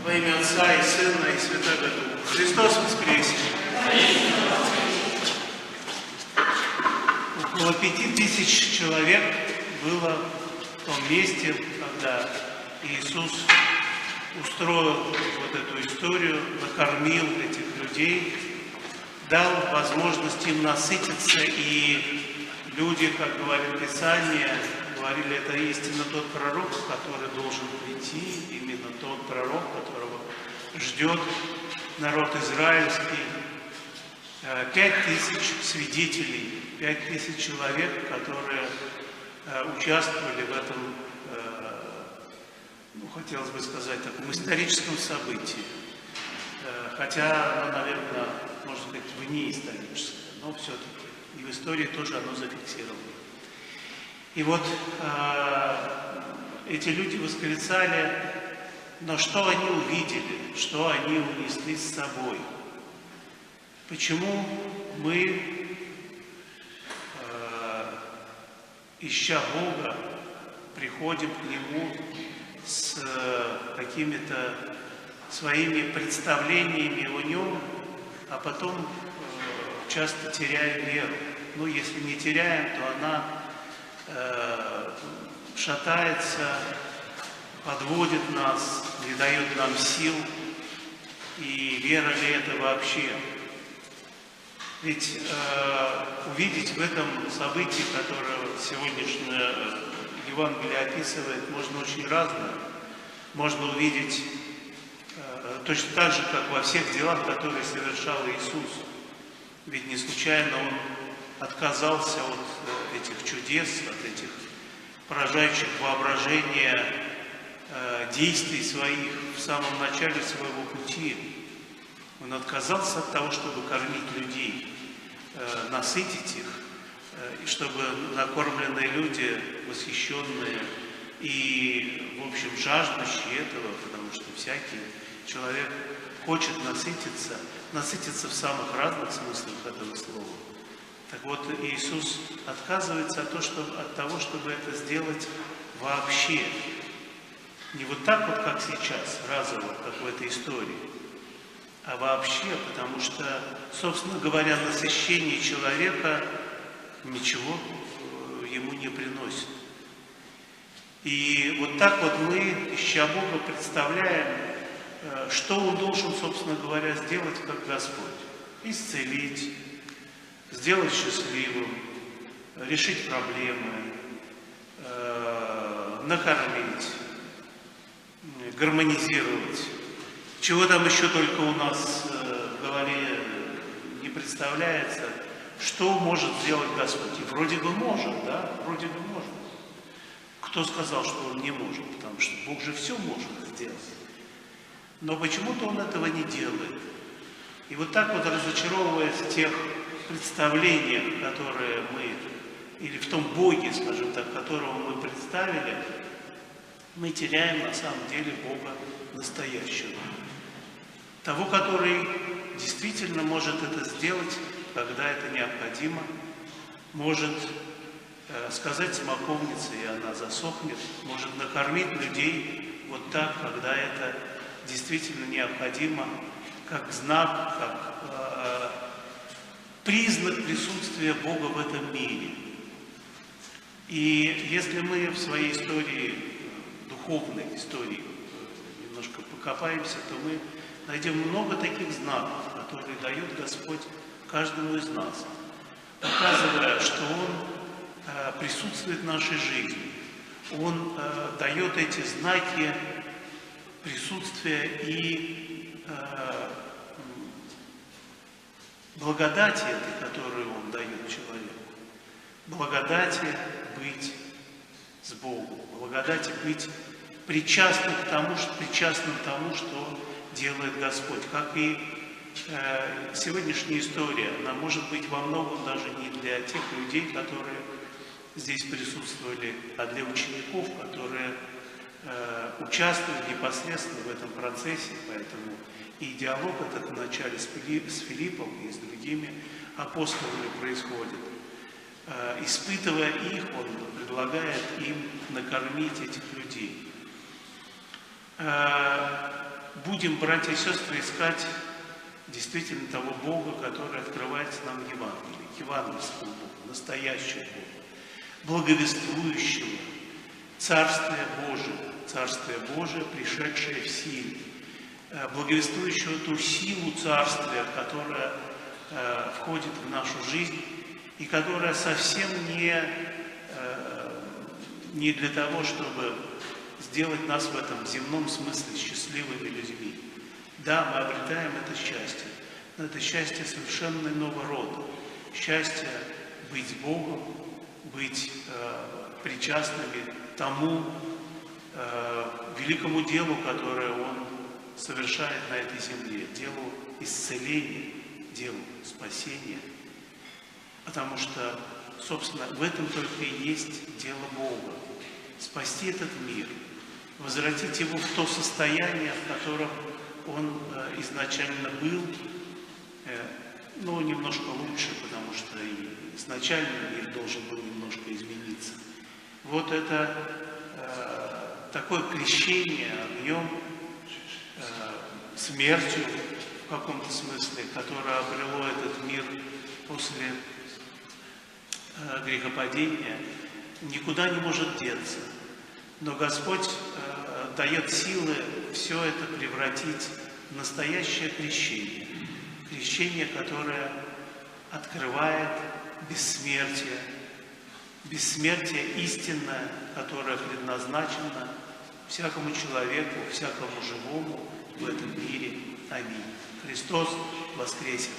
Во имя Отца и Сына и Святого Духа. Христос воскресе! Около 5000 человек было в том месте, когда Иисус устроил вот эту историю, накормил этих людей, дал возможность им насытиться, и люди, как говорит Писание, говорили, это истинно тот пророк, который должен прийти, именно тот пророк, которого ждет народ израильский. 5000 свидетелей, 5000 человек, которые участвовали в этом, хотелось бы сказать, таком историческом событии. Хотя оно, наверное, можно сказать, вне историческое, но все-таки и в истории тоже оно зафиксировано. И вот эти люди восклицали, но что они увидели, что они унесли с собой? Почему мы, ища Бога, приходим к Нему с какими-то своими представлениями о Нем, а потом часто теряем веру? Ну, если не теряем, то она шатается, подводит нас, не дает нам сил. И вера ли это вообще? Ведь увидеть в этом событии, которое сегодняшнее Евангелие описывает, можно очень разное. Можно увидеть точно так же, как во всех делах, которые совершал Иисус. Ведь не случайно Он отказался от этих чудес, от этих поражающих воображение действий своих в самом начале своего пути. Он отказался от того, чтобы кормить людей, насытить их, и чтобы накормленные люди, восхищенные и, в общем, жаждущие этого, потому что всякий человек хочет насытиться в самых разных смыслах этого слова. Так вот, Иисус отказывается от того, чтобы это сделать вообще. Не вот так вот, как сейчас, разово, как в этой истории, а вообще, потому что, собственно говоря, насыщение человека ничего ему не приносит. И вот так вот мы, ища Бога, представляем, что Он должен, собственно говоря, сделать как Господь. Исцелить, сделать счастливым, решить проблемы, накормить, гармонизировать. Чего там еще только у нас в голове не представляется, что может сделать Господь. И вроде бы может, да, вроде бы может. Кто сказал, что Он не может? Потому что Бог же все может сделать. Но почему-то Он этого не делает. И вот так вот, разочаровываясь в тех представлениях, которые мы, или в том Боге, скажем так, которого мы представили, мы теряем на самом деле Бога настоящего. Того, который действительно может это сделать, когда это необходимо, может сказать смоковнице, и она засохнет, может накормить людей вот так, когда это действительно необходимо, как знак, как признак присутствия Бога в этом мире. И если мы в своей истории, духовной истории, немножко покопаемся, то мы найдем много таких знаков, которые дает Господь каждому из нас, показывая, что Он присутствует в нашей жизни. Он дает эти знаки присутствия и благодати этой, которую Он дает человеку. Благодати быть с Богом, благодати быть причастным к тому, что делает Господь. Как и сегодняшняя история, она может быть во многом даже не для тех людей, которые здесь присутствовали, а для учеников, которые участвуют непосредственно в этом процессе. Поэтому и диалог этот вначале с Филиппом и с другими апостолами происходит. Испытывая их, Он предлагает им накормить этих людей. будем, братья и сестры, искать действительно того Бога, который открывается нам в Евангелии, евангельского Бога, настоящего Бога, благовествующего Царствие Божие, пришедшее в силе, благовествующего ту силу Царствия, которая входит в нашу жизнь и которая совсем не для того, чтобы сделать нас в этом земном смысле счастливыми людьми. Да, мы обретаем это счастье, но это счастье совершенно иного рода. Счастье быть с Богом, быть причастными тому великому делу, которое Он совершает на этой земле, делу исцеления, делу спасения. Потому что, собственно, в этом только и есть дело Бога. Спасти этот мир, возвратить его в то состояние, в котором он изначально был, но немножко лучше, потому что и изначально мир должен был немножко измениться. Вот это такое крещение огнем, смертью в каком-то смысле, которое обрело этот мир после грехопадения, никуда не может деться. Но Господь дает силы все это превратить в настоящее крещение. Крещение, которое открывает бессмертие. Бессмертие истинное, которое предназначено всякому человеку, всякому живому в этом мире. Аминь. Христос воскресен!